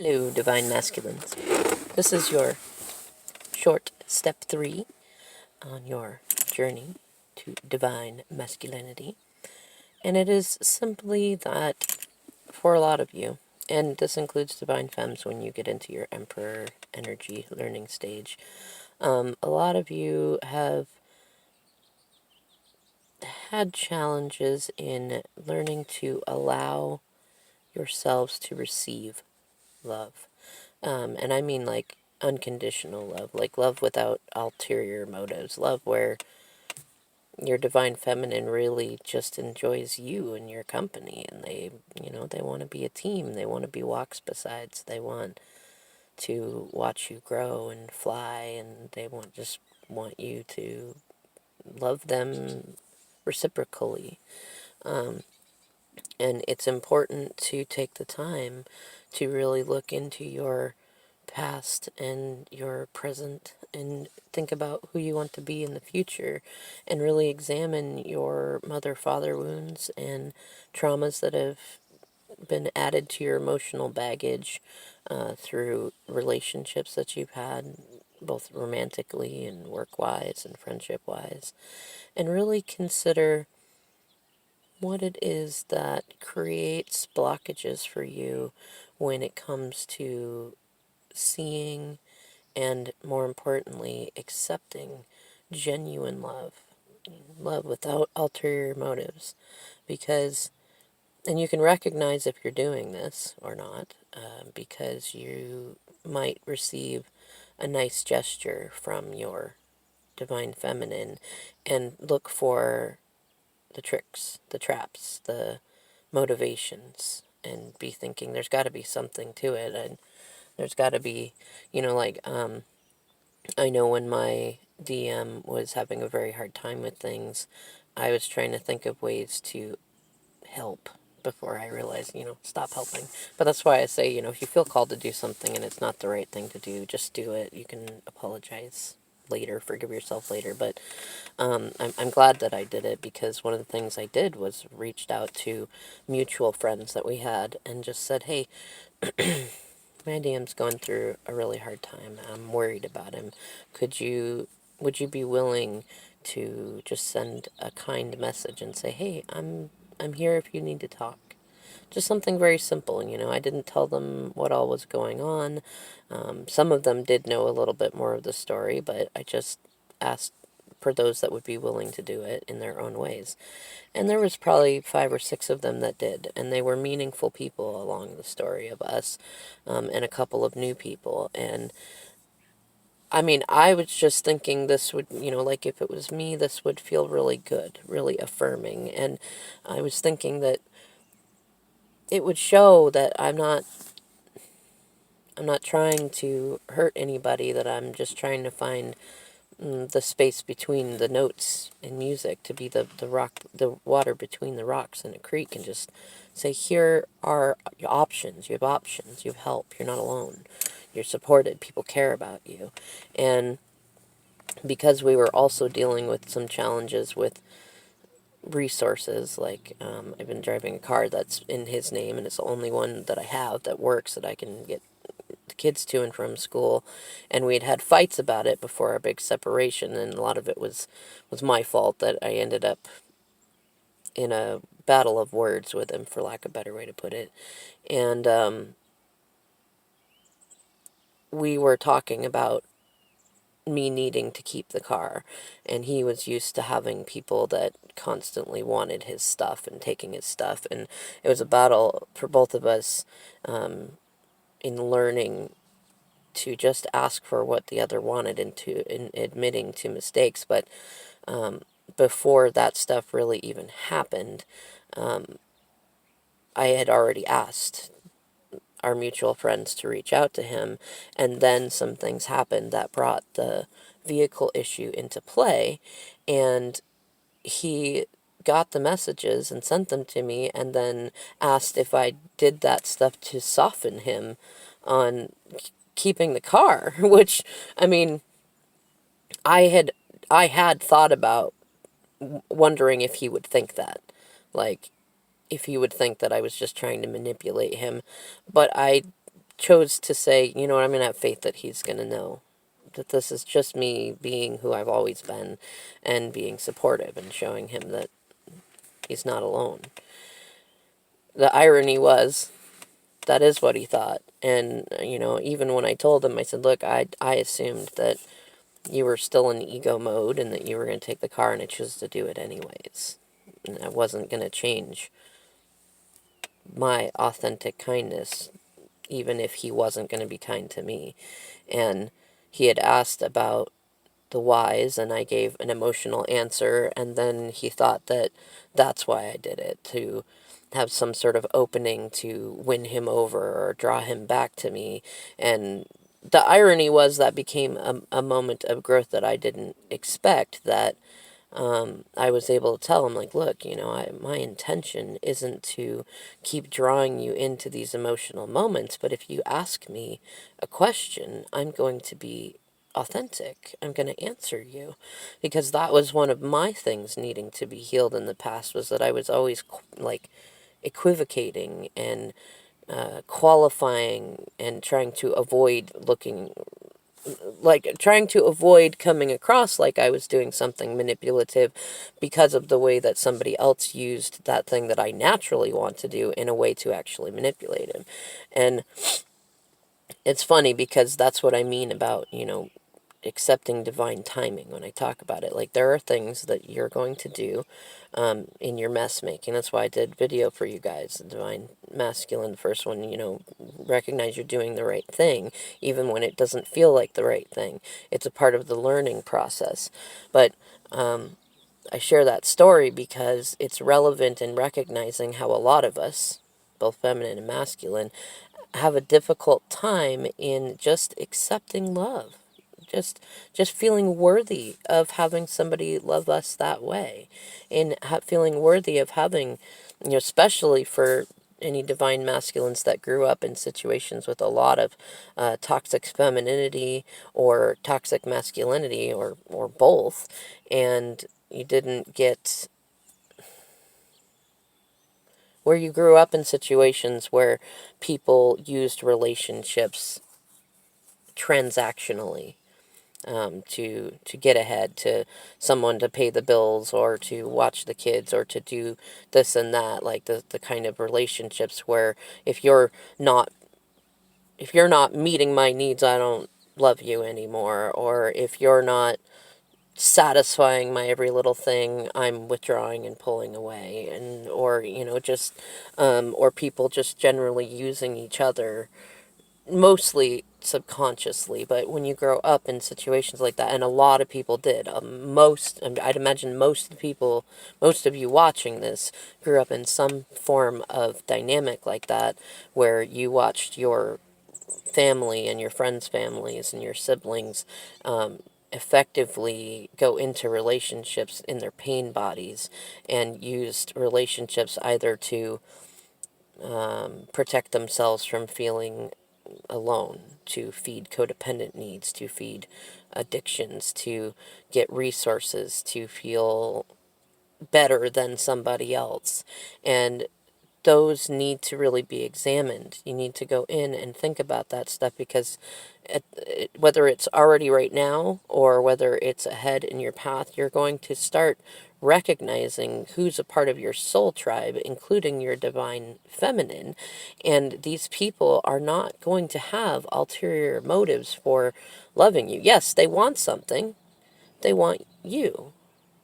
Hello, Divine Masculines. This is your short step 3 on your journey to Divine Masculinity. And it is simply that for a lot of you, and this includes Divine Femmes when you get into your Emperor energy learning stage, a lot of you have had challenges in learning to allow yourselves to receive love. And I mean like unconditional love, like love without ulterior motives, love where your divine feminine really just enjoys you and your company, and they want to be a team, they want to be walks besides, they want to watch you grow and fly, and they want you to love them reciprocally. And it's important to take the time to really look into your past and your present and think about who you want to be in the future, and really examine your mother-father wounds and traumas that have been added to your emotional baggage through relationships that you've had, both romantically and work-wise and friendship-wise, and really consider what it is that creates blockages for you when it comes to seeing and, more importantly, accepting genuine love. Love without ulterior motives. Because, and you can recognize if you're doing this or not, because you might receive a nice gesture from your divine feminine and look for the tricks, the traps, the motivations, and be thinking there's got to be something to it, and there's got to be, I know when my DM was having a very hard time with things, I was trying to think of ways to help before I realized, stop helping. But that's why I say, if you feel called to do something and it's not the right thing to do, just do it. You can apologize later, forgive yourself later. But I'm glad that I did it, because one of the things I did was reached out to mutual friends that we had and just said, hey, my DM's going through a really hard time. I'm worried about him. Would you be willing to just send a kind message and say, hey, I'm here if you need to talk. Just something very simple. I didn't tell them what all was going on. Some of them did know a little bit more of the story, but I just asked for those that would be willing to do it in their own ways. And there was probably 5 or 6 of them that did, and they were meaningful people along the story of us, and a couple of new people. And I mean, I was just thinking this would, like if it was me, this would feel really good, really affirming. And I was thinking that it would show that I'm not trying to hurt anybody, that I'm just trying to find the space between the notes in music to be the water between the rocks in a creek, and just say, here are your options. You have options. You have help. You're not alone. You're supported. People care about you. And because we were also dealing with some challenges with resources, like I've been driving a car that's in his name, and it's the only one that I have that works, that I can get the kids to and from school, and we'd had fights about it before our big separation, and a lot of it was my fault, that I ended up in a battle of words with him, for lack of a better way to put it. And we were talking about me needing to keep the car, and he was used to having people that constantly wanted his stuff and taking his stuff, and it was a battle for both of us, in learning to just ask for what the other wanted, and in admitting to mistakes. But before that stuff really even happened, I had already asked our mutual friends to reach out to him, and then some things happened that brought the vehicle issue into play, and he got the messages and sent them to me, and then asked if I did that stuff to soften him on keeping the car, which, I mean, I had thought about wondering if he would think that, like, if he would think that I was just trying to manipulate him. But I chose to say, you know what, I'm going to have faith that he's going to know that this is just me being who I've always been and being supportive and showing him that he's not alone. The irony was, that is what he thought. And, even when I told him, I said, look, I assumed that you were still in ego mode and that you were going to take the car, and I chose to do it anyways. And I wasn't going to change my authentic kindness, even if he wasn't going to be kind to me. And he had asked about the whys, and I gave an emotional answer, and then he thought that that's why I did it, to have some sort of opening to win him over or draw him back to me. And the irony was that became a moment of growth that I didn't expect, that I was able to tell him, like, look, my intention isn't to keep drawing you into these emotional moments, but if you ask me a question, I'm going to be authentic. I'm going to answer you, because that was one of my things needing to be healed in the past, was that I was always like equivocating and qualifying and trying to avoid looking like trying to avoid coming across like I was doing something manipulative, because of the way that somebody else used that thing that I naturally want to do in a way to actually manipulate him. And it's funny, because that's what I mean about, accepting divine timing when I talk about it. Like, there are things that you're going to do in your mess making. That's why I did video for you guys, the divine masculine, the first one, recognize you're doing the right thing, even when it doesn't feel like the right thing. It's a part of the learning process. But I share that story because it's relevant in recognizing how a lot of us, both feminine and masculine, have a difficult time in just accepting love, just feeling worthy of having somebody love us that way, and feeling worthy of having, especially for any divine masculines that grew up in situations with a lot of toxic femininity or toxic masculinity, or both, and you didn't get, where you grew up in situations where people used relationships transactionally, to get ahead, to someone to pay the bills or to watch the kids or to do this and that, like the kind of relationships where if you're not meeting my needs, I don't love you anymore, or if you're not satisfying my every little thing, I'm withdrawing and pulling away, and or just or people just generally using each other, mostly subconsciously. But when you grow up in situations like that, and a lot of people did, I'd imagine most of the people, most of you watching this, grew up in some form of dynamic like that, where you watched your family and your friends' families and your siblings effectively go into relationships in their pain bodies, and used relationships either to protect themselves from feeling alone, to feed codependent needs, to feed addictions, to get resources, to feel better than somebody else. And those need to really be examined. You need to go in and think about that stuff, because whether it's already right now or whether it's ahead in your path, you're going to start recognizing who's a part of your soul tribe, including your divine feminine. And these people are not going to have ulterior motives for loving you. Yes, they want something. They want you.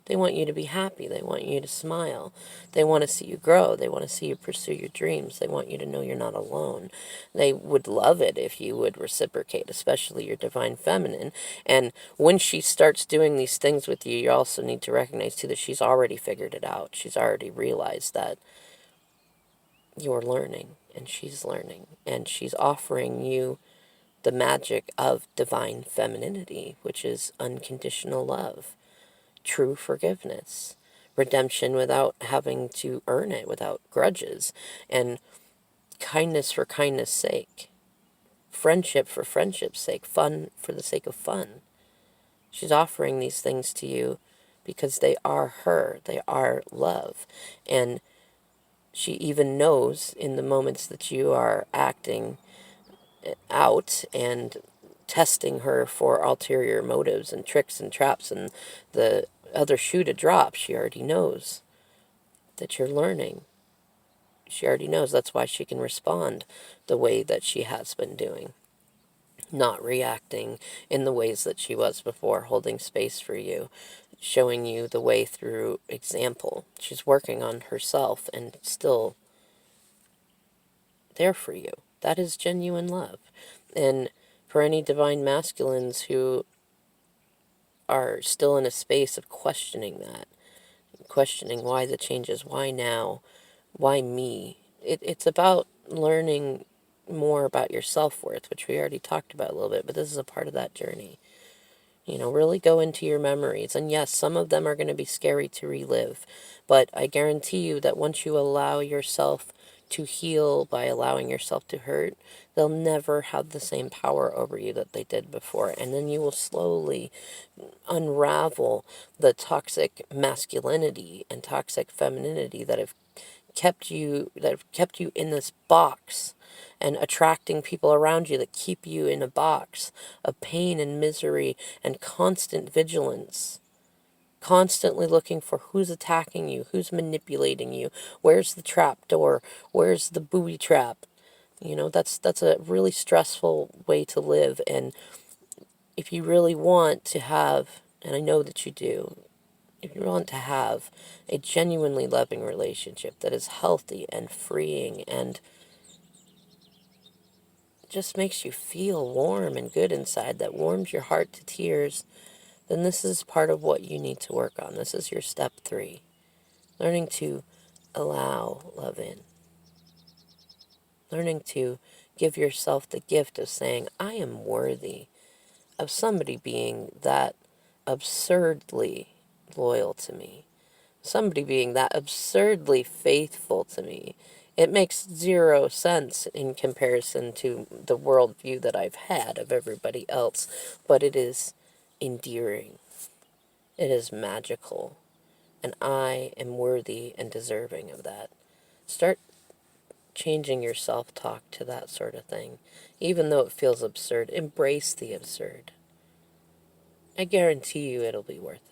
They want you to be happy. They want you to smile. They want to see you grow. They want to see you pursue your dreams. They want you to know you're not alone. They would love it if you would reciprocate, especially your divine feminine. And when she starts doing these things with you, you also need to recognize, too, that she's already figured it out. She's already realized that you're learning and she's learning. And she's offering you the magic of divine femininity, which is unconditional love, true forgiveness, redemption without having to earn it, without grudges, and kindness for kindness' sake, friendship for friendship's sake, fun for the sake of fun. She's offering these things to you because they are her, they are love. And she even knows in the moments that you are acting out and testing her for ulterior motives and tricks and traps and the other shoe to drop, she already knows that you're learning. She already knows. That's why she can respond the way that she has been doing, not reacting in the ways that she was before, holding space for you, showing you the way through example. She's working on herself and still there for you. That is genuine love. And for any divine masculines who are still in a space of questioning that, questioning why the changes, why now, why me, it's about learning more about your self-worth, which we already talked about a little bit, but this is a part of that journey. You know, really go into your memories. And yes, some of them are going to be scary to relive. But I guarantee you that once you allow yourself to heal by allowing yourself to hurt, they'll never have the same power over you that they did before. And then you will slowly unravel the toxic masculinity and toxic femininity that have kept you in this box and attracting people around you that keep you in a box of pain and misery and constant vigilance, constantly looking for who's attacking you, who's manipulating you, where's the trap door, where's the booby trap. You know, that's a really stressful way to live. And if you really want to have, and I know that you do, if you want to have a genuinely loving relationship that is healthy and freeing and just makes you feel warm and good inside, that warms your heart to tears, then this is part of what you need to work on. This is your step 3. Learning to allow love in. Learning to give yourself the gift of saying, I am worthy of somebody being that absurdly loyal to me. Somebody being that absurdly faithful to me. It makes zero sense in comparison to the worldview that I've had of everybody else, but it is endearing. It is magical, and I am worthy and deserving of that. Start changing your self-talk to that sort of thing. Even though it feels absurd, embrace the absurd. I guarantee you it'll be worth it.